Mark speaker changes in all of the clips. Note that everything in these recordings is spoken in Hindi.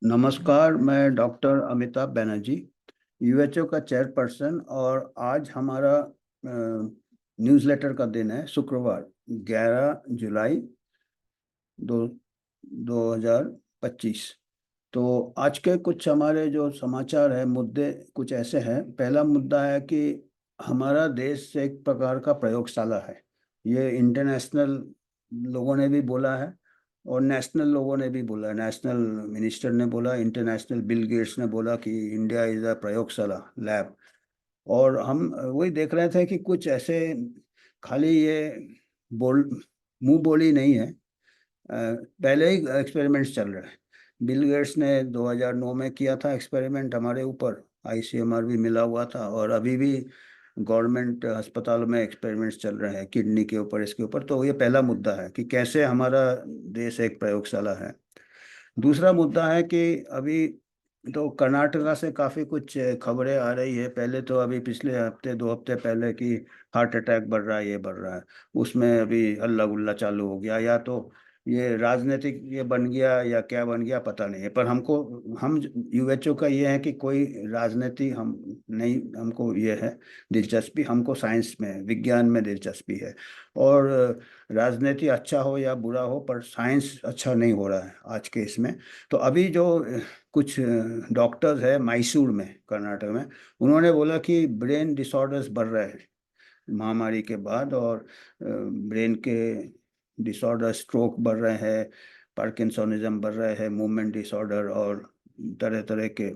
Speaker 1: नमस्कार। मैं डॉक्टर अमिताभ बनर्जी, यूएचओ का चेयरपर्सन। और आज हमारा न्यूज़लेटर का दिन है, शुक्रवार 11 जुलाई दो 2025। तो आज के कुछ हमारे जो समाचार है, मुद्दे कुछ ऐसे हैं। पहला मुद्दा है कि हमारा देश एक प्रकार का प्रयोगशाला है। ये इंटरनेशनल लोगों ने भी बोला है और नेशनल लोगों ने भी बोला है। नेशनल मिनिस्टर ने बोला, इंटरनेशनल बिल गेट्स ने बोला कि इंडिया इज़ अ प्रयोगशाला लैब। और हम वही देख रहे थे कि कुछ ऐसे खाली ये बोल मुंह बोली नहीं है। पहले ही एक्सपेरिमेंट्स चल रहे हैं। बिल गेट्स ने 2009 में किया था एक्सपेरिमेंट हमारे ऊपर, आईसीएमआर भी मिला हुआ था। और अभी भी गवर्नमेंट अस्पतालों में एक्सपेरिमेंट्स चल रहे हैं किडनी के ऊपर, इसके ऊपर। तो ये पहला मुद्दा है कि कैसे हमारा देश एक प्रयोगशाला है। दूसरा मुद्दा है कि अभी तो कर्नाटका से काफ़ी कुछ खबरें आ रही है। पहले तो अभी पिछले हफ्ते 2 हफ्ते पहले कि हार्ट अटैक बढ़ रहा है, ये बढ़ रहा है। उसमें अभी हल्ला गुल्ला चालू हो गया। या तो ये राजनीतिक ये बन गया या क्या बन गया पता नहीं है। पर हम यूएचओ का ये है कि कोई राजनीति हम नहीं, हमको ये है दिलचस्पी, हमको साइंस में, विज्ञान में दिलचस्पी है। और राजनीति अच्छा हो या बुरा हो, पर साइंस अच्छा नहीं हो रहा है आज के इसमें। तो अभी जो कुछ डॉक्टर्स है मैसूर में, कर्नाटक में, उन्होंने बोला कि ब्रेन डिसऑर्डर्स बढ़ रहे हैं महामारी के बाद। और ब्रेन के डिसऑर्डर, स्ट्रोक बढ़ रहे हैं, पार्किंसोनिज्म बढ़ रहे हैं, मूवमेंट डिसऑर्डर, और तरह तरह के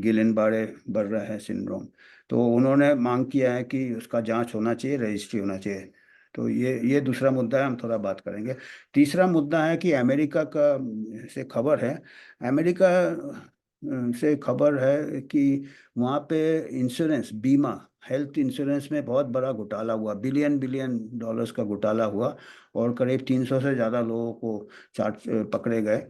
Speaker 1: गिलेन बारे बढ़ रहे हैं सिंड्रोम। तो उन्होंने मांग किया है कि उसका जांच होना चाहिए, रजिस्ट्री होना चाहिए। तो ये दूसरा मुद्दा है, हम थोड़ा बात करेंगे। तीसरा मुद्दा है कि अमेरिका का से खबर है। अमेरिका से खबर है कि वहाँ पे इंश्योरेंस, बीमा, हेल्थ इंश्योरेंस में बहुत बड़ा घोटाला हुआ, बिलियन बिलियन डॉलर्स का घोटाला हुआ। और करीब 300 से ज़्यादा लोगों को चार्ज पकड़े गए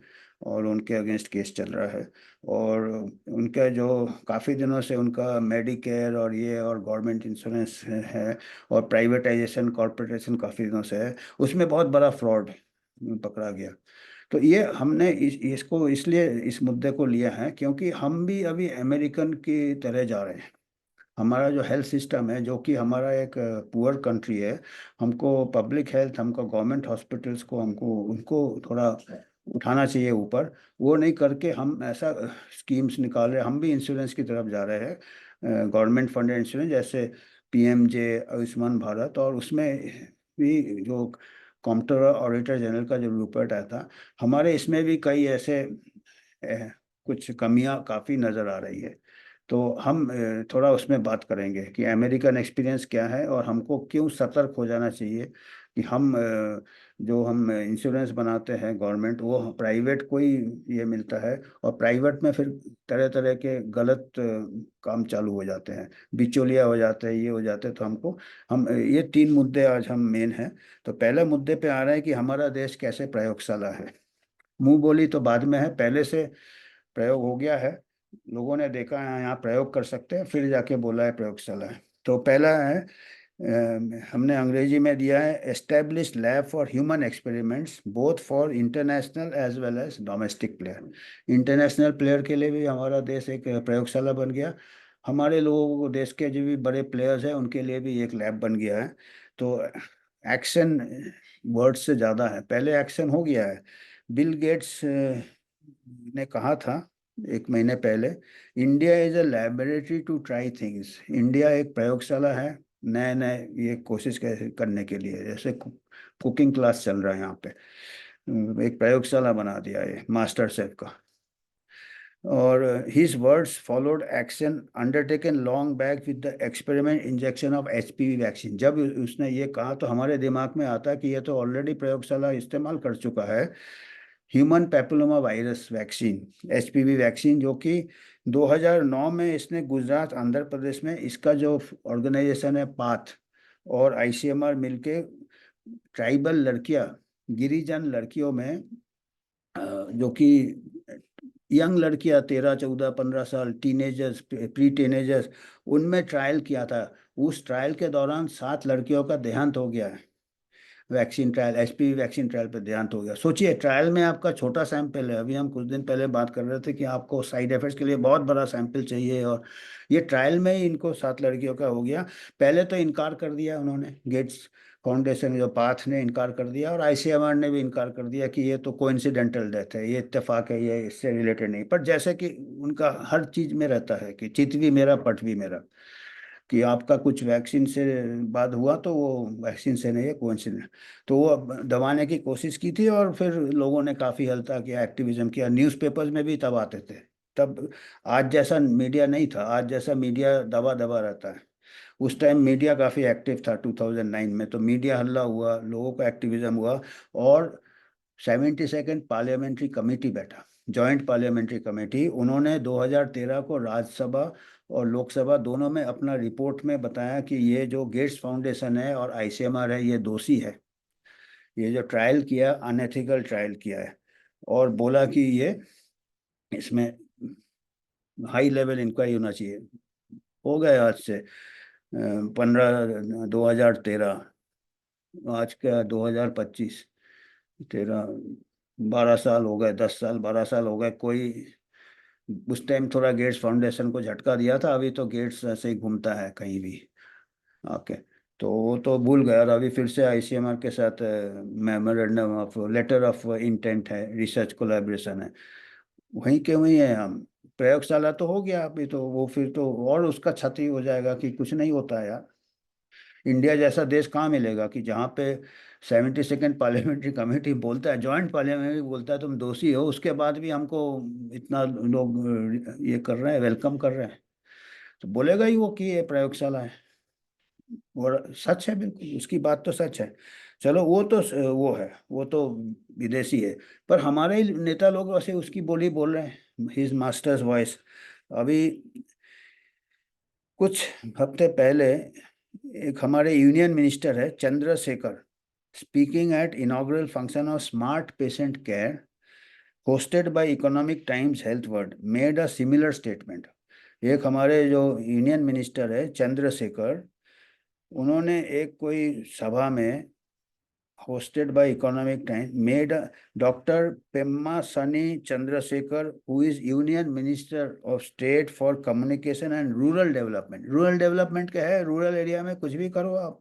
Speaker 1: और उनके अगेंस्ट केस चल रहा है। और उनका जो काफ़ी दिनों से उनका मेडिकेयर और ये और गवर्नमेंट इंश्योरेंस है, और प्राइवेटाइजेशन कॉर्पोरेटेशन काफ़ी दिनों से है, उसमें बहुत बड़ा फ्रॉड पकड़ा गया। तो ये हमने इसको इसलिए इस मुद्दे को लिया है क्योंकि हम भी अभी अमेरिकन की तरह जा रहे हैं। हमारा जो हेल्थ सिस्टम है, जो कि हमारा एक पुअर कंट्री है, हमको पब्लिक हेल्थ, हमको गवर्नमेंट हॉस्पिटल्स को, हमको उनको थोड़ा उठाना चाहिए ऊपर। वो नहीं करके हम ऐसा स्कीम्स निकाल रहे हैं। हम भी इंश्योरेंस की तरफ जा रहे हैं, गवर्नमेंट फंडेड इंश्योरेंस, जैसे पीएमजे, आयुष्मान भारत। और उसमें भी जो कॉम्प्ट्रोलर ऑडिटर जनरल का जो रिपोर्ट आया था, हमारे इसमें भी कई ऐसे कुछ कमियां काफ़ी नज़र आ रही है। तो हम थोड़ा उसमें बात करेंगे कि अमेरिकन एक्सपीरियंस क्या है और हमको क्यों सतर्क हो जाना चाहिए कि जो हम इंश्योरेंस बनाते हैं गवर्नमेंट, वो प्राइवेट को ही ये मिलता है। और प्राइवेट में फिर तरह तरह के गलत काम चालू हो जाते हैं, बिचौलिया हो जाते हैं, ये हो जाते हैं। तो हम ये 3 मुद्दे आज हम मेन हैं। तो पहले मुद्दे पे आ रहे हैं कि हमारा देश कैसे प्रयोगशाला है। मुंह बोली तो बाद में है, पहले से प्रयोग हो गया है, लोगों ने देखा है यहाँ प्रयोग कर सकते हैं, फिर जाके बोला है प्रयोगशाला है। तो पहला है, हमने अंग्रेजी में दिया है, establish lab for human experiments both for international as well as domestic player. International player के लिए भी हमारा देश एक प्रयोगशाला बन गया। हमारे लोगों को, देश के जो भी बड़े प्लेयर्स हैं, उनके लिए भी एक लैब बन गया है। तो एक्शन वर्ड से ज़्यादा है, पहले एक्शन हो गया है। बिल गेट्स ने कहा था 1 महीने पहले, India is a laboratory to try things. India एक प्रयोगशाला है नए नए ये कोशिश करने के लिए। जैसे कुकिंग क्लास चल रहा है यहाँ पे, एक प्रयोगशाला बना दिया है मास्टर शेफ का। और his words followed action undertaken long back with the experiment injection of HPV vaccine. जब उसने ये कहा तो हमारे दिमाग में आता कि ये तो ऑलरेडी प्रयोगशाला इस्तेमाल कर चुका है, human papilloma virus vaccine, HPV vaccine, जो कि 2009 में इसने गुजरात, आंध्र प्रदेश में, इसका जो ऑर्गेनाइजेशन है पाथ और आईसीएमआर मिलके ट्राइबल लड़कियां, गिरिजन लड़कियों में, जो कि यंग लड़कियां, 13 14 15 साल, टीनेजर्स, प्री टीनेजर्स, उनमें ट्रायल किया था। उस ट्रायल के दौरान 7 लड़कियों का देहांत हो गया है। Vaccine trial, HPV vaccine trial पे ध्यान तो हो गया। सोचिए ट्रायल में आपका छोटा सैंपल है, अभी हम कुछ दिन पहले बात कर रहे थे कि आपको साइड इफेक्ट्स के लिए बहुत बड़ा सैंपल चाहिए, और ये ट्रायल में ही इनको 7 लड़कियों का हो गया। पहले तो इनकार कर दिया उन्होंने, गेट्स फाउंडेशन जो पाथ ने इनकार कर दिया, और आईसीएमआर ने भी इनकार कर दिया कि ये तो कोइंसिडेंटल डेथ है, ये इत्तेफाक है, ये इससे रिलेटेड नहीं। पर जैसे कि उनका हर चीज में रहता है कि चित भी मेरा पट भी मेरा, कि आपका कुछ वैक्सीन से बाद हुआ तो वो वैक्सीन से नहीं है, कोइंसिडेंट। तो वो अब दबाने की कोशिश की थी, और फिर लोगों ने काफ़ी हल्का किया, एक्टिविज्म किया, न्यूज़पेपर्स में भी तब आते थे। तब आज जैसा मीडिया नहीं था, आज जैसा मीडिया दबा दबा रहता है। उस टाइम मीडिया काफ़ी एक्टिव था 2009 में, तो मीडिया हल्ला हुआ, लोगों का एक्टिविज्म हुआ, और 72nd पार्लियामेंट्री कमेटी बैठा, जॉइंट पार्लियामेंट्री कमेटी। उन्होंने 2013 को राज्यसभा और लोकसभा दोनों में अपना रिपोर्ट में बताया कि ये जो गेट्स फाउंडेशन है और आईसीएमआर है, ये दोषी है, ये जो ट्रायल किया अनएथिकल ट्रायल किया है, और बोला कि ये इसमें हाई लेवल इंक्वायरी होना चाहिए। हो गए आज से 2013, आज का 2025, 13, 12 साल हो गए, 10 साल 12 साल हो गए। कोई उस टाइम थोड़ा गेट्स फाउंडेशन को झटका दिया था, अभी तो गेट्स ऐसे ही घूमता है कहीं भी ओके। तो वो तो भूल गए, और अभी फिर से आईसीएमआर के साथ memorandum of letter of intent है, रिसर्च कोलैबोरेशन है, वहीं के वहीं है हम। प्रयोगशाला तो हो गया अभी, तो वो फिर तो और उसका क्षति हो जाएगा कि कुछ नहीं होता है यार। इंडिया जैसा देश कहाँ मिलेगा कि जहाँ पे 72nd पार्लियामेंट्री कमेटी बोलता है, जॉइंट पार्लियामेंट्री बोलता है तुम दोषी हो, उसके बाद भी हमको इतना लोग ये कर रहे हैं, वेलकम कर रहे हैं। तो बोलेगा ही वो कि ये प्रयोगशाला है, और सच है, बिल्कुल उसकी बात तो सच है। चलो वो तो वो है, वो तो विदेशी है, पर हमारे ही नेता लोग वैसे उसकी बोली बोल रहे हैं, हिज मास्टर्स वॉइस। अभी कुछ हफ्ते पहले एक हमारे यूनियन मिनिस्टर है Chandrashekhar, speaking at inaugural function of smart patient care hosted by economic times health world, made a similar statement. एक हमारे जो यूनियन मिनिस्टर है चंद्रशेखर, उन्होंने एक कोई सभा में hosted by Economic Times, made Dr. Pemma Sani Chandrasekhar, who is Union Minister of State for Communication and Rural Development. Rural development क्या है, रूरल एरिया में कुछ भी करो आप,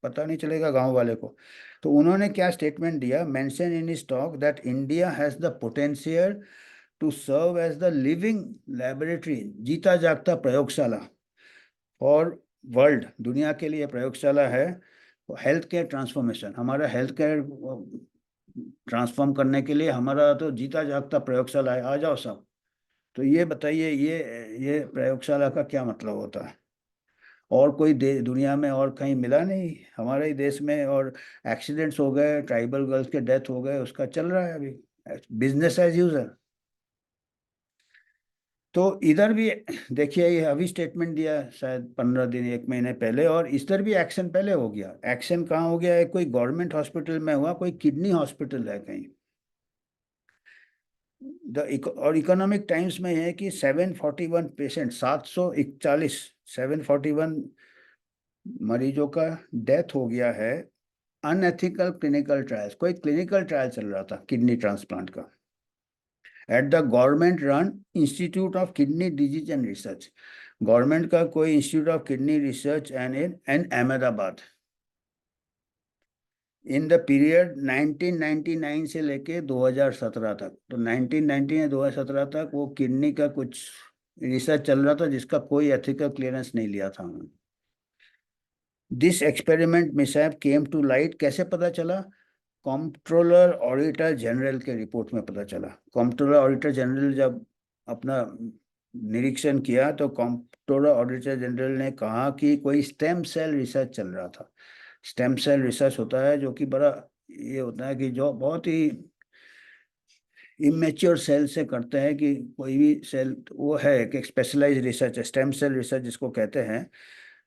Speaker 1: पता नहीं चलेगा गांव वाले को। तो उन्होंने क्या स्टेटमेंट दिया, mention in his talk that India has the potential to serve as the living laboratory, जीता जागता प्रयोगशाला फॉर वर्ल्ड, दुनिया के लिए प्रयोगशाला है। हेल्थ केयर ट्रांसफॉर्मेशन, हमारा हेल्थ केयर ट्रांसफॉर्म करने के लिए हमारा तो जीता जागता प्रयोगशाला है, आ जाओ सब। तो ये बताइए, ये प्रयोगशाला का क्या मतलब होता है? और कोई दुनिया में और कहीं मिला नहीं, हमारे ही देश में। और एक्सीडेंट्स हो गए, ट्राइबल गर्ल्स के डेथ हो गए, उसका चल रहा है अभी, बिजनेस एज यूजल। तो इधर भी देखिए, ये अभी स्टेटमेंट दिया है, शायद 15 दिन 1 महीने पहले, और इधर भी एक्शन पहले हो गया। एक्शन कहाँ हो गया है, कोई गवर्नमेंट हॉस्पिटल में हुआ, कोई किडनी हॉस्पिटल है कहीं। और इकोनॉमिक टाइम्स में है कि 741 पेशेंट, 741 मरीजों का डेथ हो गया है। अनएथिकल क्लिनिकल ट्रायल्स, कोई क्लिनिकल ट्रायल चल रहा था किडनी ट्रांसप्लांट का, at the government run institute of kidney disease and research, government का कोई institute of kidney research and Ahmedabad, in the period 1999 से लेके 2017 तक। तो 1990 या 2017 तक वो किडनी का कुछ रिसर्च चल रहा था, जिसका कोई एथिकल क्लियरेंस नहीं लिया था उन्होंने। This experiment mishap came to light, कैसे पता चला? कंट्रोलर ऑडिटर जनरल के रिपोर्ट में पता चला। कंट्रोलर ऑडिटर जनरल जब अपना निरीक्षण किया, तो कंट्रोलर ऑडिटर जनरल ने कहा कि कोई स्टेम सेल रिसर्च चल रहा था। स्टेम सेल रिसर्च होता है जो कि बड़ा ये होता है कि जो बहुत ही इमेच्योर सेल से करते हैं, कि कोई भी सेल, वो है एक स्पेशलाइज रिसर्च है, स्टेम सेल रिसर्च जिसको कहते हैं।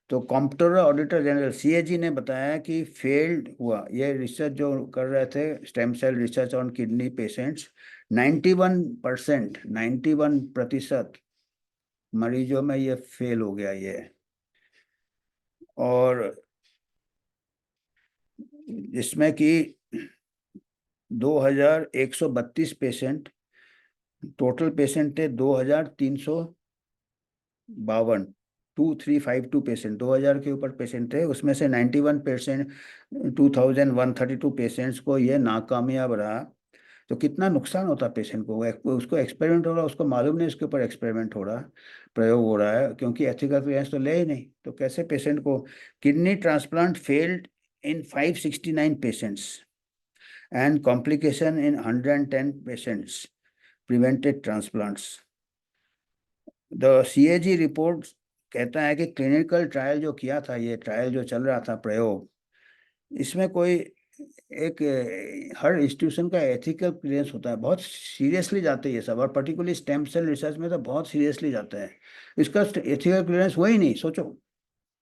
Speaker 1: तो कंप्ट्रोलर ऑडिटर जनरल सीएजी ने बताया कि फेल्ड हुआ ये रिसर्च जो कर रहे थे, stem cell research on kidney patients. 91%, 91% मरीजों में ये फेल हो गया ये। और जिसमें कि 2132 पेशेंट, टोटल पेशेंट थे 2352, 2352 पेशेंट, 2000 के ऊपर पेशेंट थे। उसमें से 91%, 2132 पेशेंट्स को ये नाकामयाब रहा। तो कितना नुकसान होता है पेशेंट को, उसको एक्सपेरिमेंट हो रहा है, उसको मालूम नहीं उसके ऊपर एक्सपेरिमेंट हो रहा है, प्रयोग हो रहा है, क्योंकि एथिकल क्लियरेंस तो ले ही नहीं, तो कैसे पेशेंट को। Kidney transplant failed in 569 patients and complication in 110 patients prevented transplants. The CAG report कहता है कि क्लिनिकल ट्रायल जो किया था, ये ट्रायल जो चल रहा था, प्रयोग, इसमें कोई एक हर इंस्टीट्यूशन का एथिकल क्लियरेंस होता है, बहुत सीरियसली जाते हैं ये सब, और पर्टिकुलरली स्टेम सेल रिसर्च में तो बहुत सीरियसली जाते हैं। इसका एथिकल क्लियरेंस हुआ ही नहीं, सोचो।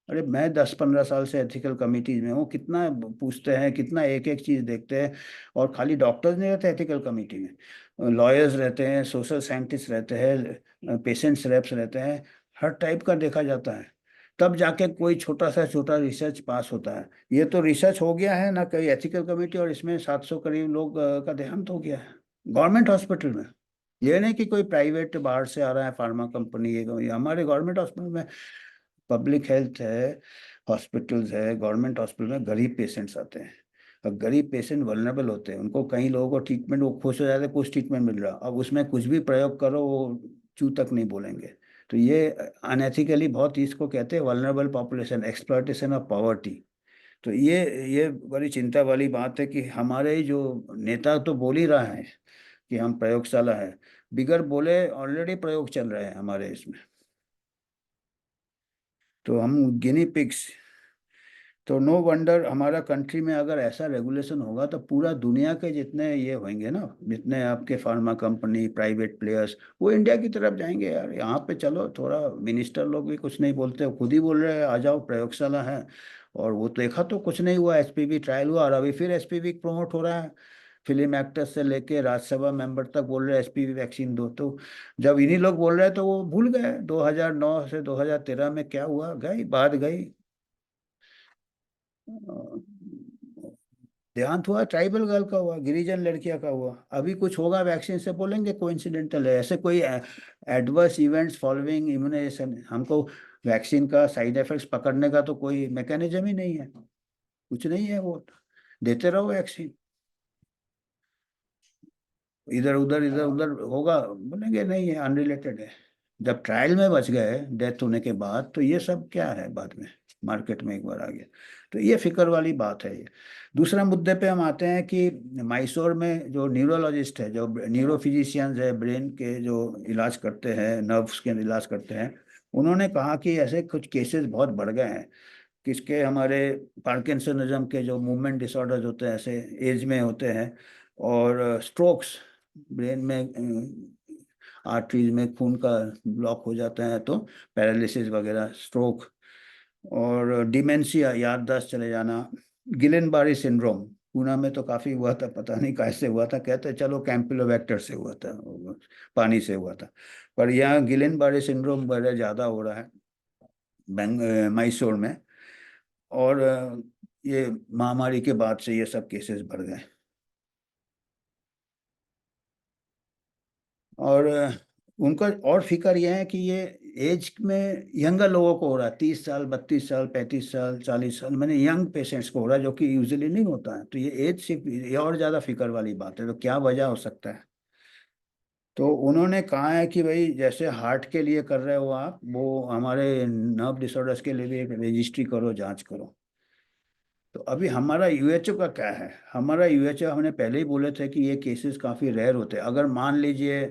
Speaker 1: अरे मैं 10-15 साल से एथिकल कमिटीज में हूँ, कितना पूछते हैं, कितना एक एक चीज़ देखते हैं। और खाली डॉक्टर्स नहीं रहते एथिकल कमिटी में, लॉयर्स रहते हैं, सोशल साइंटिस्ट रहते हैं, पेशेंट्स रेप्स रहते हैं, हर टाइप का देखा जाता है। तब जाके कोई छोटा सा छोटा रिसर्च पास होता है। ये तो रिसर्च हो गया है ना, कोई एथिकल कमिटी, और इसमें 700 करीब लोग का देहांत हो गया है गवर्नमेंट हॉस्पिटल में। ये नहीं कि कोई प्राइवेट बाहर से आ रहा है फार्मा कंपनी, ये हमारे गवर्नमेंट हॉस्पिटल में, पब्लिक हेल्थ है, हॉस्पिटल्स है, गवर्नमेंट हॉस्पिटल में गरीब पेशेंट्स आते हैं। अब गरीब पेशेंट वल्नरेबल होते हैं, उनको, कई लोगों को ट्रीटमेंट, वो खुश हो जाते हैं कुछ ट्रीटमेंट मिल रहा, अब उसमें कुछ भी प्रयोग करो वो चू तक नहीं बोलेंगे। तो ये अनएथिकली बहुत, इसको कहते हैं vulnerable population, exploitation of poverty. तो ये बड़ी चिंता वाली बात है कि हमारे ही जो नेता तो बोल ही रहा है कि हम प्रयोगशाला है, बिगर बोले ऑलरेडी प्रयोग चल रहे हैं हमारे इसमें। तो हम गिनी पिग्स। तो नो वंडर हमारा कंट्री में अगर ऐसा रेगुलेशन होगा तो पूरा दुनिया के जितने ये होंगे ना, जितने आपके फार्मा कंपनी, प्राइवेट प्लेयर्स, वो इंडिया की तरफ जाएंगे यार। यहाँ पे चलो थोड़ा, मिनिस्टर लोग भी कुछ नहीं बोलते, वो खुद ही बोल रहे हैं आ जाओ प्रयोगशाला है। और वो देखा तो कुछ नहीं हुआ, एसपीवी ट्रायल हुआ, और अभी फिर एसपीवी प्रमोट हो रहा है। फिल्म एक्टर्स से लेके राज्यसभा मेंबर तक बोल रहे हैं एसपीवी वैक्सीन दो। तो जब इन्हीं लोग बोल रहे हैं तो वो भूल गए 2009 से 2013 में क्या हुआ, गई बात गई। देहांत हुआ ट्राइबल गर्ल का, हुआ गिरिजन लड़कियां का हुआ, अभी कुछ होगा वैक्सीन से बोलेंगे कोइंसिडेंटल है, ऐसे कोई एडवर्स इवेंट्स फॉलोइंग इम्यूनाइजेशन, हमको वैक्सीन का साइड इफेक्ट्स पकड़ने का तो कोई मैकेनिज्म ही नहीं है, कुछ नहीं है वो, देते रहो वैक्सीन, इधर उधर होगा, बोलेंगे नहीं है, अनरिलेटेड है। जब ट्रायल में बच गए डेथ होने के बाद, तो ये सब क्या है बाद में, मार्केट में एक बार आ गया। तो ये फिक्र वाली बात है ये। दूसरा मुद्दे पे हम आते हैं कि मैसूर में जो न्यूरोलॉजिस्ट है, जो न्यूरो फिजिशियंस है, ब्रेन के जो इलाज करते हैं, नर्व्स के इलाज करते हैं, उन्होंने कहा कि ऐसे कुछ केसेस बहुत बढ़ गए हैं, किसके, हमारे पार्किंसनिज्म के जो मूवमेंट डिसऑर्डर्स होते हैं, ऐसे एज में होते हैं, और स्ट्रोक्स, ब्रेन में आर्टरीज में खून का ब्लॉक हो जाता है तो पैरालिसिस वगैरह, स्ट्रोक, और डिमेंशिया, याददाश्त चले जाना, गिलेन बारी सिंड्रोम। पूना में तो काफी हुआ था, पता नहीं कैसे हुआ था, कहते चलो कैंपिलोबैक्टर से हुआ था, पानी से हुआ था, पर यहाँ गिलेन बारी सिंड्रोम बड़ा ज्यादा हो रहा है मैसूर में। और ये महामारी के बाद से ये सब केसेस बढ़ गए। और उनका और फिक्र ये है कि ये एज में यंगर लोगों को हो रहा है, 30 साल, 32 साल, 35 साल, 40 साल, मैंने यंग पेशेंट्स को हो रहा है, जो कि यूजुअली नहीं होता है। तो ये एज से ये और ज़्यादा फिक्र वाली बात है। तो क्या वजह हो सकता है। तो उन्होंने कहा है कि भाई जैसे हार्ट के लिए कर रहे हो आप, वो हमारे नर्व डिसऑर्डर्स के लिए भी एक रजिस्ट्री करो, जांच करो। तो अभी हमारा यूएचओ का क्या है, हमारा यूएचओ, हमने पहले ही बोले थे कि ये केसेस काफ़ी रेयर होते हैं। अगर मान लीजिए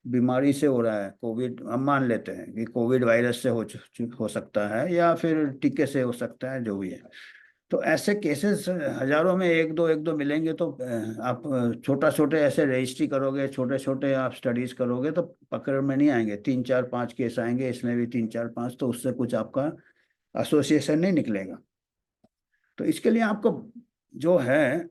Speaker 1: बीमारी से हो रहा है, कोविड, हम मान लेते हैं कि कोविड वायरस से हो सकता है, या फिर टीके से हो सकता है, जो भी है। तो ऐसे केसेस हजारों में एक दो मिलेंगे। तो आप छोटा छोटे ऐसे रजिस्ट्री करोगे, छोटे छोटे आप स्टडीज करोगे, तो पकड़ में नहीं आएंगे, 3 4 5 केस आएंगे, इसमें भी 3 4 5, तो उससे कुछ आपका एसोसिएशन नहीं निकलेगा। तो इसके लिए आपको जो है,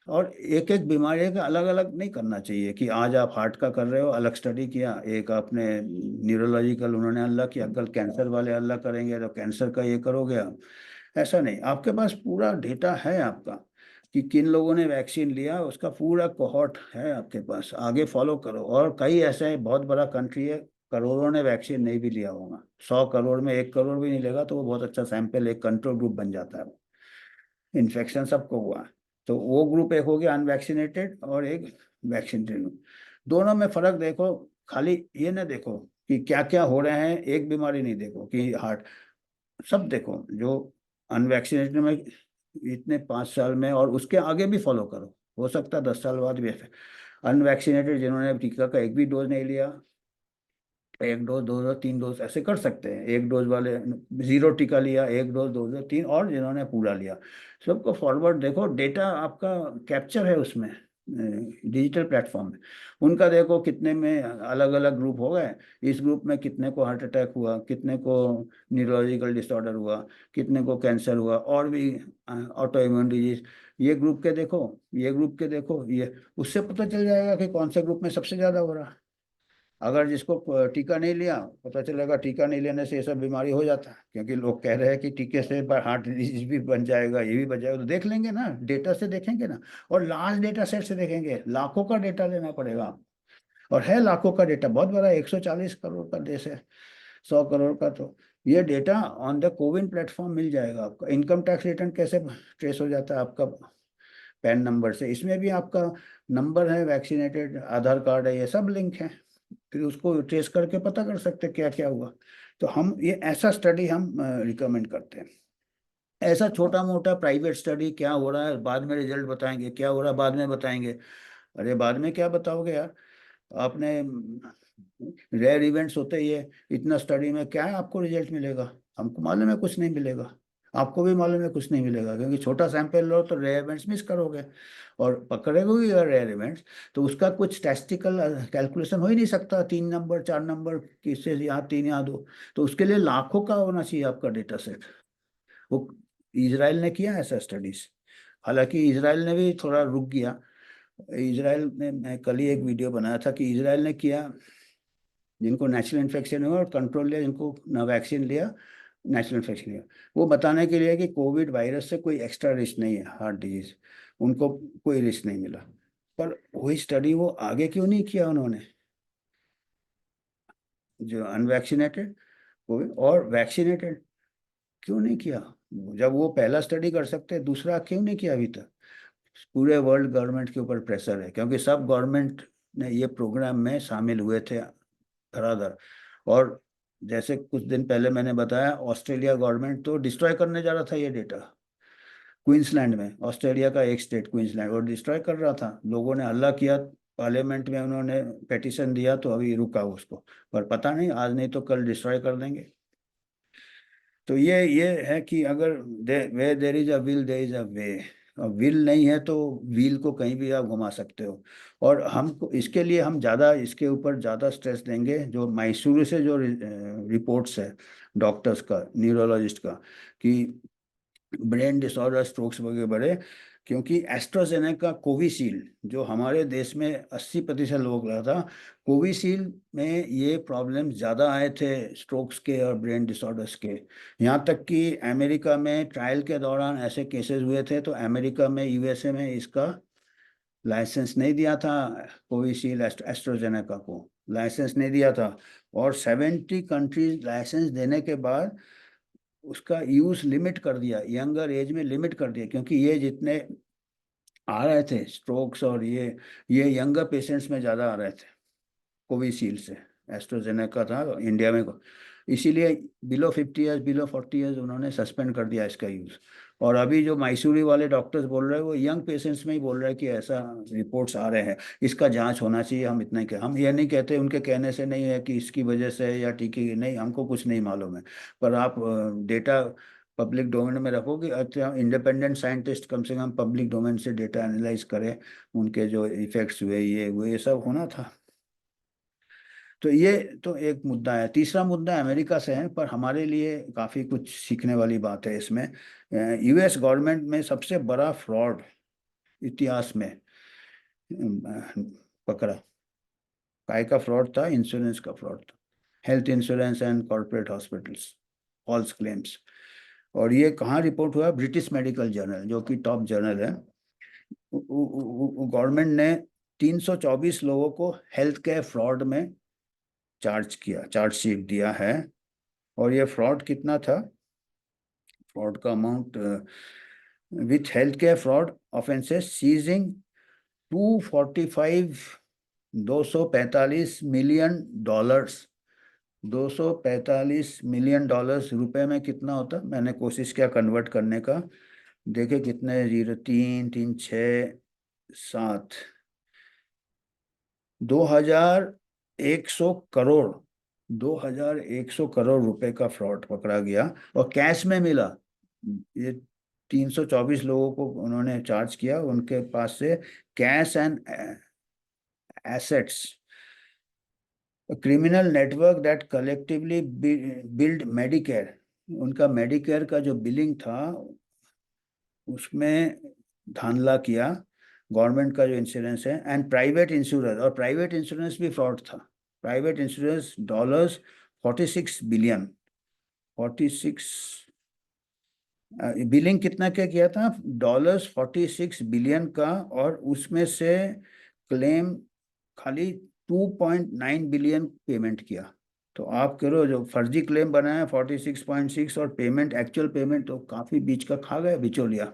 Speaker 1: और एक एक बीमारी का अलग अलग नहीं करना चाहिए कि आज आप हार्ट का कर रहे हो, अलग स्टडी किया, एक आपने न्यूरोलॉजिकल उन्होंने अलग किया, कल कैंसर वाले अलग करेंगे तो कैंसर का ये करोगे आप, ऐसा नहीं, आपके पास पूरा डेटा है आपका कि किन लोगों ने वैक्सीन लिया, उसका पूरा कोहॉर्ट है आपके पास, आगे फॉलो करो। और कई ऐसे है, बहुत बड़ा कंट्री है, करोड़ों ने वैक्सीन नहीं भी लिया होगा, 100 करोड़ में 1 करोड़ भी नहीं लेगा तो वो बहुत अच्छा सैंपल, एक कंट्रोल ग्रुप बन जाता है। इन्फेक्शन सबको हुआ, तो वो ग्रुप एक हो गया अनवैक्सीनेटेड और एक वैक्सीनेटेड। दोनों में फर्क देखो, खाली ये ना देखो कि क्या क्या हो रहे हैं, एक बीमारी नहीं देखो कि हार्ट, सब देखो। जो अनवैक्सीनेटेड में इतने 5 साल में और उसके आगे भी फॉलो करो, हो सकता है 10 साल बाद भी ऐसे। अनवैक्सीनेटेड जिन्होंने टीका का एक भी डोज नहीं लिया, 1 डोज 2 डोज 3 डोज ऐसे कर सकते हैं, 1 डोज वाले 0 टीका लिया, 1 डोज 2 डोज 3, और जिन्होंने पूरा लिया, सबको फॉरवर्ड देखो, डेटा आपका कैप्चर है उसमें डिजिटल प्लेटफॉर्म में। उनका देखो कितने में अलग अलग ग्रुप हो गए, इस ग्रुप में कितने को हार्ट अटैक हुआ, कितने को न्यूरोलॉजिकल डिसऑर्डर हुआ, कितने को कैंसर हुआ, और भी ऑटो इम्यून डिजीज, ये ग्रुप के देखो, ये ग्रुप के देखो, ये उससे पता चल जाएगा कि कौन से ग्रुप में सबसे ज्यादा हो रहा है। अगर जिसको टीका नहीं लिया, पता चलेगा टीका नहीं लेने से ये सब बीमारी हो जाता है, क्योंकि लोग कह रहे हैं कि टीके से हार्ट डिजीज भी बन जाएगा, ये भी बन जाएगा, तो देख लेंगे ना, डेटा से देखेंगे ना, और लार्ज डेटा सेट से देखेंगे, लाखों का डेटा लेना पड़ेगा आपको। और है लाखों का डेटा, बहुत बड़ा 140 करोड़ का देश है, 100 करोड़ का, तो ये data on the CoWIN platform मिल जाएगा आपका। इनकम टैक्स रिटर्न कैसे ट्रेस हो जाता है आपका, पैन नंबर से, इसमें भी आपका नंबर है, वैक्सीनेटेड आधार कार्ड है, ये सब लिंक है, फिर उसको ट्रेस करके पता कर सकते हैं क्या क्या हुआ। तो हम ये ऐसा स्टडी हम रिकमेंड करते हैं। ऐसा छोटा मोटा प्राइवेट स्टडी, क्या हो रहा है बाद में रिजल्ट बताएंगे, क्या हो रहा है बाद में बताएंगे, अरे बाद में क्या बताओगे यार, आपने रेयर इवेंट्स होते ही है, इतना स्टडी में क्या है आपको रिजल्ट मिलेगा, हमको मालूम है कुछ नहीं मिलेगा, आपको भी मालूम है कुछ नहीं मिलेगा, क्योंकि छोटा सैंपल लो तो रेयर इवेंट्स मिस करोगे, और पकड़ेगे भी रेयर इवेंट्स तो उसका कुछ स्टैटिस्टिकल कैलकुलेशन हो ही नहीं सकता, 3 नंबर 4 नंबर किससे, यहाँ 3 यहाँ 2, तो उसके लिए लाखों का होना चाहिए आपका डेटा सेट। वो इसराइल ने किया ऐसा स्टडीज, हालांकि इसराइल ने भी थोड़ा रुक गया। इसराइल में मैं कल ही एक वीडियो बनाया था कि इसराइल ने किया, जिनको नेचुरल इन्फेक्शन हुआ और कंट्रोल लिया, जिनको ना वैक्सीन लिया नेचुरल इन्फेक्शन लिया, वो बताने के लिए कि कोविड वायरस से कोई एक्स्ट्रा रिस्क नहीं है, हार्ट डिजीज, उनको कोई रिस्क नहीं मिला। पर वही स्टडी वो आगे क्यों नहीं किया उन्होंने, जो अनवैक्सीनेटेड कोविड और वैक्सीनेटेड, क्यों नहीं किया, जब वो पहला स्टडी कर सकते हैं, दूसरा क्यों नहीं किया अभी तक। पूरे वर्ल्ड गवर्नमेंट के ऊपर प्रेशर है, क्योंकि सब गवर्नमेंट ने ये प्रोग्राम में शामिल हुए थे धड़ाधड़। और जैसे कुछ दिन पहले मैंने बताया, ऑस्ट्रेलिया गवर्नमेंट तो डिस्ट्रॉय करने जा रहा था ये डेटा, क्वींसलैंड में, ऑस्ट्रेलिया का एक स्टेट क्वींसलैंड, और डिस्ट्रॉय कर रहा था, लोगों ने हल्ला किया, पार्लियामेंट में उन्होंने पेटिशन दिया, तो अभी रुका उसको, पर पता नहीं आज नहीं तो कल डिस्ट्रॉय कर देंगे। तो ये है कि अगर way there is a will there is a way, will नहीं है तो व्हील को कहीं भी आप घुमा सकते हो। और हमको इसके लिए हम ज़्यादा इसके ऊपर ज़्यादा स्ट्रेस देंगे, जो मैसूर से जो रिपोर्ट्स है डॉक्टर्स का, न्यूरोलॉजिस्ट का, कि ब्रेन डिसऑर्डर स्ट्रोक्स वगैरह बढ़े, क्योंकि एस्ट्राजेनेका कोविशील्ड जो हमारे देश में 80% लोग रहा था, कोविशील्ड में ये प्रॉब्लम ज़्यादा आए थे, स्ट्रोक्स के और ब्रेन डिसऑर्डर्स के। यहाँ तक कि अमेरिका में ट्रायल के दौरान ऐसे केसेस हुए थे, तो अमेरिका में यूएसए में इसका लाइसेंस नहीं दिया था, कोविशील्ड एस्ट्राजेनेका को लाइसेंस नहीं दिया था, और 70 कंट्रीज लाइसेंस देने के बाद उसका यूज लिमिट कर दिया, यंगर एज में लिमिट कर दिया, क्योंकि ये जितने आ रहे थे स्ट्रोक्स और ये यंगर पेशेंट्स में ज़्यादा आ रहे थे कोविशील्ड से, एस्ट्राजेनेका था इंडिया में को, इसीलिए बिलो 50 ईयर्स बिलो 40 ईयर्स उन्होंने सस्पेंड कर दिया इसका यूज़। और अभी जो मैसूरी वाले डॉक्टर्स बोल रहे हैं, वो यंग पेशेंट्स में ही बोल रहे हैं कि ऐसा रिपोर्ट्स आ रहे हैं, इसका जांच होना चाहिए, हम इतना ही कह, हम ये नहीं कहते, उनके कहने से नहीं है कि इसकी वजह से या टीके की, नहीं, हमको कुछ नहीं मालूम है, पर आप डेटा पब्लिक डोमेन में रखोगे, अच्छा इंडिपेंडेंट साइंटिस्ट कम से कम पब्लिक डोमेन से डेटा एनालाइज करें, उनके जो इफेक्ट्स हुए ये सब होना था। तो ये तो एक मुद्दा है। तीसरा मुद्दा अमेरिका से है, पर हमारे लिए काफ़ी कुछ सीखने वाली बात है इसमें। यूएस गवर्नमेंट में सबसे बड़ा फ्रॉड इतिहास में पकड़ा, काय का फ्रॉड था, इंश्योरेंस का फ्रॉड था, health insurance and corporate hospitals, false claims. और ये कहाँ रिपोर्ट हुआ? ब्रिटिश मेडिकल जर्नल, जो कि टॉप जर्नल है। गवर्नमेंट ने 324 लोगों को हेल्थ केयर फ्रॉड में चार्जशीट दिया है। और ये फ्रॉड कितना था? फ्रॉड का amount with health care fraud offenses seizing 245 $245 million. $245 million रुपए में कितना होता? मैंने कोशिश किया कन्वर्ट करने का। देखे कितने जीरो, 3 3 6 7, 2100 करोड़। 2100 करोड़ रुपए का फ्रॉड पकड़ा गया और कैश में मिला। ये 324 लोगों को उन्होंने चार्ज किया, उनके पास से cash and assets. Criminal network that collectively build Medicare. उनका मेडिकेयर का जो बिलिंग था उसमें धांधला किया। गवर्नमेंट का जो इंश्योरेंस है एंड प्राइवेट इंश्योरेंस, और प्राइवेट इंश्योरेंस भी फ्रॉड था। Private insurance $46 billion. 46 बिलिंग कितना क्या किया था? $46 बिलियन का। और उसमें से क्लेम खाली 2.9 बिलियन पेमेंट किया। तो आप करो, जो फर्जी क्लेम बनाया 46.6 और पेमेंट, एक्चुअल पेमेंट तो काफी बीच का खा गए बिचौलिया।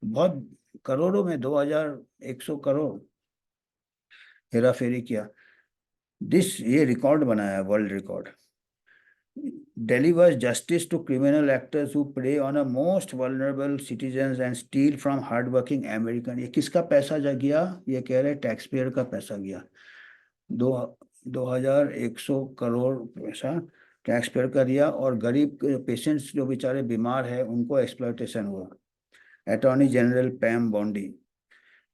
Speaker 1: बहुत करोड़ों में, 2100 करोड़ हेरा फेरी किया। ये रिकॉर्ड बनाया, world record. delivers justice to criminal actors who prey on a most vulnerable citizens and steal from hardworking American। ये किसका पैसा जा गया? ये कह रहे टैक्स पेयर का पैसा गया। दो 2100 करोड़ पैसा टैक्स पेयर का दिया। और गरीब पेशेंट्स जो बेचारे बीमार है उनको एक्सप्लॉयटेशन हुआ। Attorney general पैम बॉन्डी।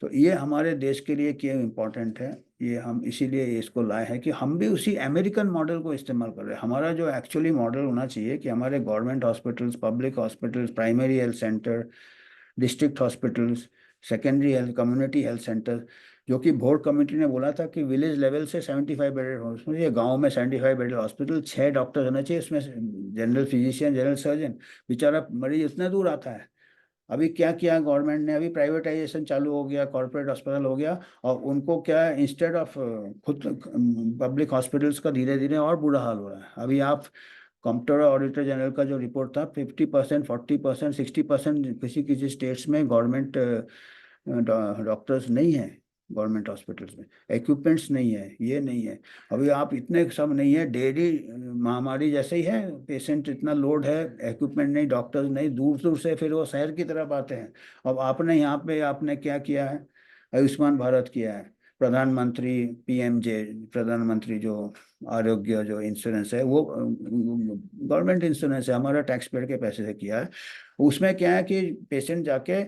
Speaker 1: तो ये हमारे देश के लिए क्यों इम्पोर्टेंट है? ये हम इसीलिए इसको लाए हैं कि हम भी उसी अमेरिकन मॉडल को इस्तेमाल कर रहे हैं। हमारा जो एक्चुअली मॉडल होना चाहिए कि हमारे government hospitals, public hospitals, primary health centre, district hospitals, secondary health, community health centre, जो कि बोर्ड कमेटी ने बोला था कि विलेज लेवल से 75 बेडेड हो, उसमें ये गाँव में 75 बेडेड हॉस्पिटल, 6 डॉक्टर होना चाहिए उसमें, जनरल फिजिशियन, जनरल सर्जन। बेचारा मरीज इतना दूर आता है। अभी क्या किया गवर्नमेंट ने? अभी प्राइवेटाइजेशन चालू हो गया, कॉर्पोरेट अस्पताल हो गया। और उनको क्या, इंस्टेड ऑफ खुद पब्लिक हॉस्पिटल्स का धीरे धीरे और बुरा हाल हो रहा है। अभी आप कंप्ट्रोलर ऑडिटर जनरल का जो रिपोर्ट था, 50%, 40%, 60% किसी किसी स्टेट्स में गवर्नमेंट डॉक्टर्स नहीं है, गवर्नमेंट हॉस्पिटल्स में इक्विपमेंट्स नहीं है, ये नहीं है। अभी आप इतने सब नहीं है, डेली महामारी जैसे ही है, पेशेंट इतना लोड है, इक्विपमेंट नहीं, डॉक्टर्स नहीं, दूर दूर से फिर वो शहर की तरफ आते हैं। अब आपने यहाँ पे आपने क्या किया है? आयुष्मान भारत किया है, प्रधानमंत्री पीएमजे, प्रधानमंत्री जो आरोग्य जो इंश्योरेंस है, वो गवर्नमेंट इंश्योरेंस है, हमारा टैक्स पेयर के पैसे से किया है। उसमें क्या है कि पेशेंट जाके,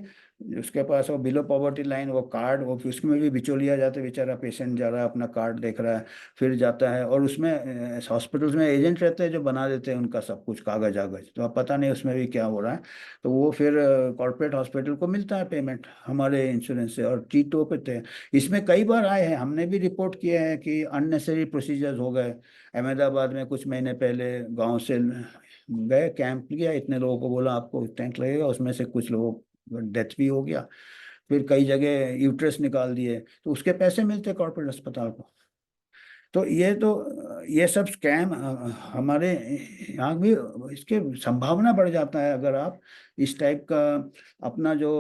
Speaker 1: उसके पास वो बिलो पॉवर्टी लाइन, वो कार्ड, वो उसमें भी बिचौलिया जाते, बेचारा पेशेंट जा रहा है अपना कार्ड देख रहा है, फिर जाता है। और उसमें हॉस्पिटल्स में एजेंट रहते हैं जो बना देते हैं उनका सब कुछ कागज आगज, तो अब पता नहीं उसमें भी क्या हो रहा है। तो वो फिर कॉर्पोरेट हॉस्पिटल को मिलता है पेमेंट हमारे इंश्योरेंस से, और टीटो पे थे। इसमें कई बार आए हैं, हमने भी रिपोर्ट किए हैं कि अननेसेसरी प्रोसीजर्स हो गए। अहमदाबाद में कुछ महीने पहले गांव से गए, कैंप किया, इतने लोगों को बोला आपको टेंट लगेगा, उसमें से कुछ लोगों डेथ भी हो गया। फिर कई जगह यूट्रस निकाल दिए, तो उसके पैसे मिलते कॉर्पोरेट अस्पताल को। तो ये सब स्कैम हमारे यहाँ भी, इसके संभावना बढ़ जाता है अगर आप इस टाइप का अपना जो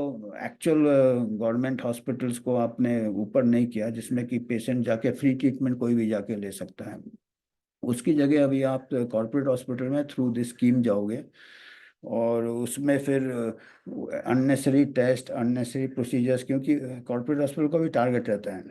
Speaker 1: एक्चुअल गवर्नमेंट हॉस्पिटल्स को आपने ऊपर नहीं किया, जिसमें कि पेशेंट जाके फ्री ट्रीटमेंट कोई भी जाके ले सकता है। उसकी जगह अभी आप कॉर्पोरेट हॉस्पिटल में थ्रू दिस स्कीम जाओगे, और उसमें फिर अननेसरी टेस्ट, अननेसरी प्रोसीजर्स, क्योंकि कॉर्पोरेट हॉस्पिटल का भी टारगेट रहता है।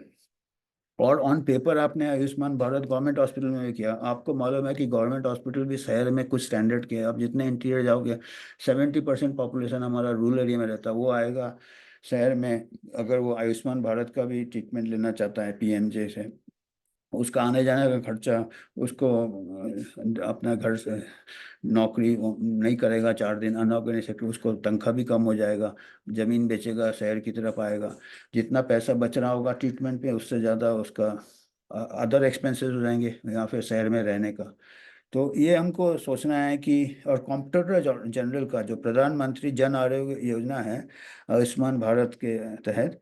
Speaker 1: और ऑन पेपर आपने आयुष्मान भारत गवर्नमेंट हॉस्पिटल में भी किया, आपको मालूम है कि गवर्नमेंट हॉस्पिटल भी शहर में कुछ स्टैंडर्ड के हैं। आप जितने इंटीरियर जाओगे, 70% पॉपुलेशन हमारा रूरल एरिया में रहता है, वो आएगा शहर में। अगर वो आयुष्मान भारत का भी ट्रीटमेंट लेना चाहता है पीएमजे से, उसका आने जाने का खर्चा, उसको अपना घर से नौकरी वो नहीं करेगा 4 दिन, अनऑर्गेनाइज सेक्टर, उसको तनख्वाह भी कम हो जाएगा, जमीन बेचेगा, शहर की तरफ आएगा। जितना पैसा बच रहा होगा ट्रीटमेंट पे, उससे ज़्यादा उसका अदर एक्सपेंसेस हो जाएंगे या फिर शहर में रहने का। तो ये हमको सोचना है कि, और कॉम्प्ट्रोलर जनरल का जो प्रधानमंत्री जन आरोग्य योजना है आयुष्मान भारत के तहत,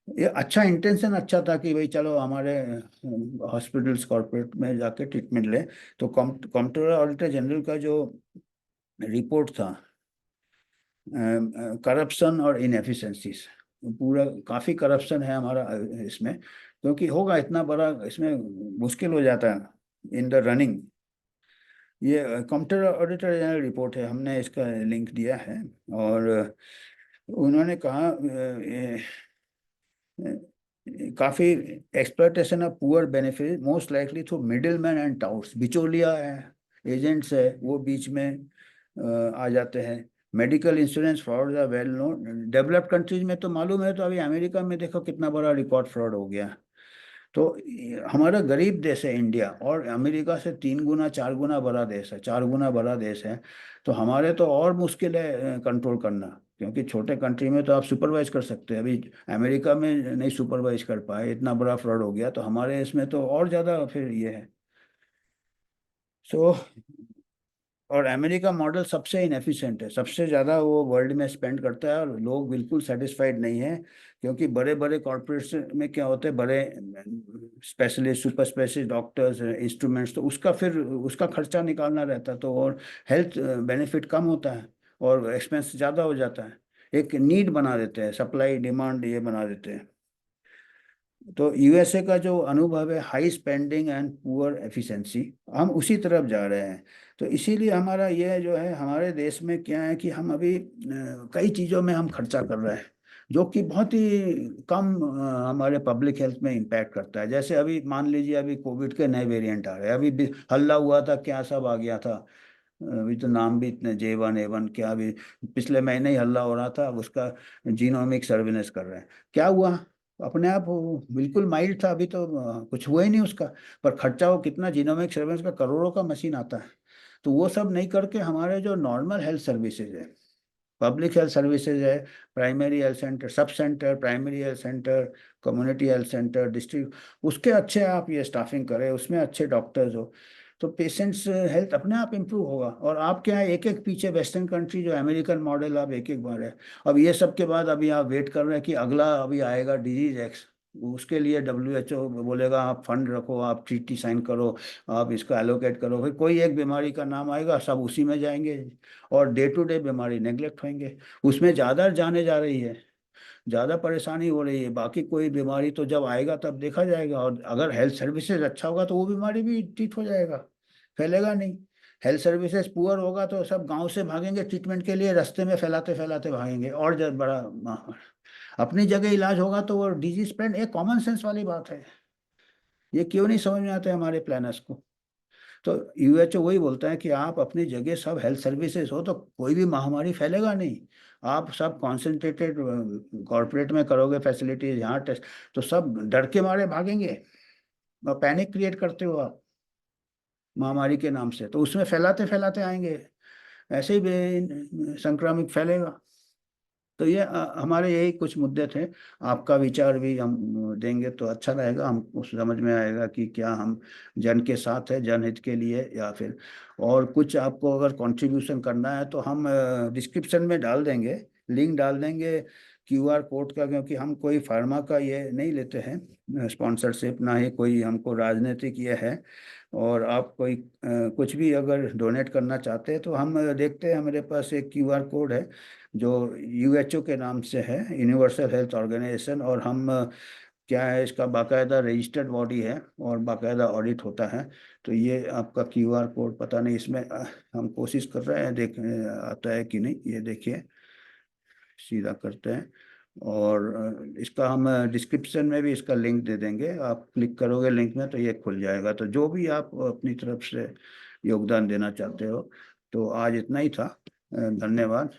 Speaker 1: ये अच्छा इंटेंशन अच्छा था कि भाई चलो हमारे हॉस्पिटल्स कॉर्पोरेट में जाके ट्रीटमेंट ले। तो कॉम्प्ट्रोलर ऑडिटर जनरल का जो रिपोर्ट था, करप्शन और इनएफिशिएंसीज, पूरा काफ़ी करप्शन है हमारा इसमें, क्योंकि होगा इतना बड़ा, इसमें मुश्किल हो जाता है इन द रनिंग। ये कंप्यूटर ऑडिटर जनरल रिपोर्ट है, हमने इसका लिंक दिया है। और उन्होंने कहा काफ़ी exploitation of poor benefit most likely through middle man and touts, बिचौलिया है, एजेंट्स है, वो बीच में आ जाते हैं। Medical insurance fraud are well known, developed countries में तो मालूम है, तो अभी अमेरिका में देखो कितना बड़ा रिकॉर्ड फ्रॉड हो गया। तो हमारा गरीब देश है इंडिया, और अमेरिका से 3 गुना 4 गुना बड़ा देश है, 4 गुना बड़ा देश है। तो हमारे तो और मुश्किल है कंट्रोल करना, क्योंकि छोटे कंट्री में तो आप सुपरवाइज कर सकते हैं, अभी अमेरिका में नहीं सुपरवाइज कर पाए, इतना बड़ा फ्रॉड हो गया, तो हमारे इसमें तो और ज़्यादा फिर ये है। सो और अमेरिका मॉडल सबसे इनएफिशिएंट है, सबसे ज़्यादा वो वर्ल्ड में स्पेंड करता है, और लोग बिल्कुल सेटिस्फाइड नहीं है। क्योंकि बड़े बड़े कॉर्पोरेट्स में क्या होते हैं, बड़े specialist super specialist doctors instruments, तो उसका फिर उसका खर्चा निकालना रहता है, तो और हेल्थ बेनिफिट कम होता है और एक्सपेंस ज़्यादा हो जाता है। एक नीड बना देते हैं, सप्लाई डिमांड ये बना देते हैं। तो यूएसए का जो अनुभव है, high spending and poor efficiency, हम उसी तरफ जा रहे हैं। तो इसीलिए हमारा ये जो है, हमारे देश में क्या है कि हम अभी कई चीज़ों में हम खर्चा कर रहे हैं, जो कि बहुत ही कम हमारे पब्लिक हेल्थ में इम्पैक्ट करता है। जैसे अभी मान लीजिए, अभी कोविड के नए वेरिएंट आ रहे हैं, अभी भी हल्ला हुआ था, क्या सब आ गया था, अभी तो नाम भी इतने J1 A1 क्या, अभी पिछले महीने ही हल्ला हो रहा था, अब उसका जीनोमिक सर्विलेंस कर रहे हैं। क्या हुआ, अपने आप वो बिल्कुल माइल्ड था, अभी तो कुछ हुआ ही नहीं उसका। पर खर्चा वो कितना, जीनोमिक सर्विलेंस का करोड़ों का मशीन आता है। तो वो सब नहीं करके हमारे जो नॉर्मल हेल्थ सर्विसेज है, पब्लिक हेल्थ सर्विसेज है, primary health centre, sub centre, primary health centre, community health centre, district, उसके अच्छे आप ये स्टाफिंग करें, उसमें अच्छे डॉक्टर्स हो, तो पेशेंट्स हेल्थ अपने आप इम्प्रूव होगा। और आप क्या है, एक एक पीछे वेस्टर्न कंट्री जो अमेरिकन मॉडल, आप एक एक बार है। अब ये सब के बाद अभी आप वेट कर रहे हैं कि अगला अभी आएगा डिजीज एक्स, उसके लिए WHO बोलेगा आप फंड रखो, आप ट्रीटी साइन करो, आप इसका एलोकेट करो, फिर कोई एक बीमारी का नाम आएगा, सब उसी में जाएंगे, और डे टू डे बीमारी नेग्लेक्ट होंगे, उसमें ज़्यादा जाने जा रही है, ज़्यादा परेशानी हो रही है। बाकी कोई बीमारी तो जब आएगा तब देखा जाएगा, और अगर हेल्थ सर्विसेज अच्छा होगा तो वो बीमारी भी ठीक हो जाएगा, फैलेगा नहीं। हेल्थ सर्विसेज पुअर होगा तो सब गांव से भागेंगे ट्रीटमेंट के लिए, रास्ते में फैलाते फैलाते भागेंगे, और बड़ा अपनी जगह इलाज होगा तो वो डिजीज स्प्रेड, एक कॉमन सेंस वाली बात है। ये क्यों नहीं समझ में आता है हमारे प्लानर्स को। तो WHO वही बोलता है कि आप अपनी जगह सब हेल्थ सर्विसेज हो तो कोई भी महामारी फैलेगा नहीं। आप सब कॉन्सेंट्रेटेड कॉरपोरेट में करोगे फैसिलिटीज, यहाँ टेस्ट, तो सब डर के मारे भागेंगे, और पैनिक क्रिएट करते हो आप महामारी के नाम से, तो उसमें फैलाते फैलाते आएंगे, ऐसे ही संक्रामक फैलेगा। तो ये हमारे यही कुछ मुद्दे थे। आपका विचार भी हम देंगे तो अच्छा रहेगा, हमको समझ में आएगा कि क्या हम जन के साथ है, जनहित के लिए, या फिर और कुछ आपको अगर कंट्रीब्यूशन करना है तो हम डिस्क्रिप्शन में डाल देंगे, लिंक डाल देंगे QR कोड का, क्योंकि हम कोई फार्मा का ये नहीं लेते हैं स्पॉन्सरशिप, ना ही कोई हमको राजनीतिक ये है। और आप कोई कुछ भी अगर डोनेट करना चाहते हैं तो हम देखते हैं, हमारे पास एक QR कोड है जो WHO के नाम से है, यूनिवर्सल हेल्थ ऑर्गेनाइजेशन, और हम क्या है, इसका बाकायदा रजिस्टर्ड बॉडी है और बाकायदा ऑडिट होता है। तो ये आपका QR कोड पता नहीं इसमें हम कोशिश कर रहे हैं, देख आता है कि नहीं, ये देखिए, सीधा करते हैं। और इसका हम डिस्क्रिप्शन में भी इसका लिंक दे देंगे, आप क्लिक करोगे लिंक में तो ये खुल जाएगा। तो जो भी आप अपनी तरफ से योगदान देना चाहते हो, तो आज इतना ही था, धन्यवाद।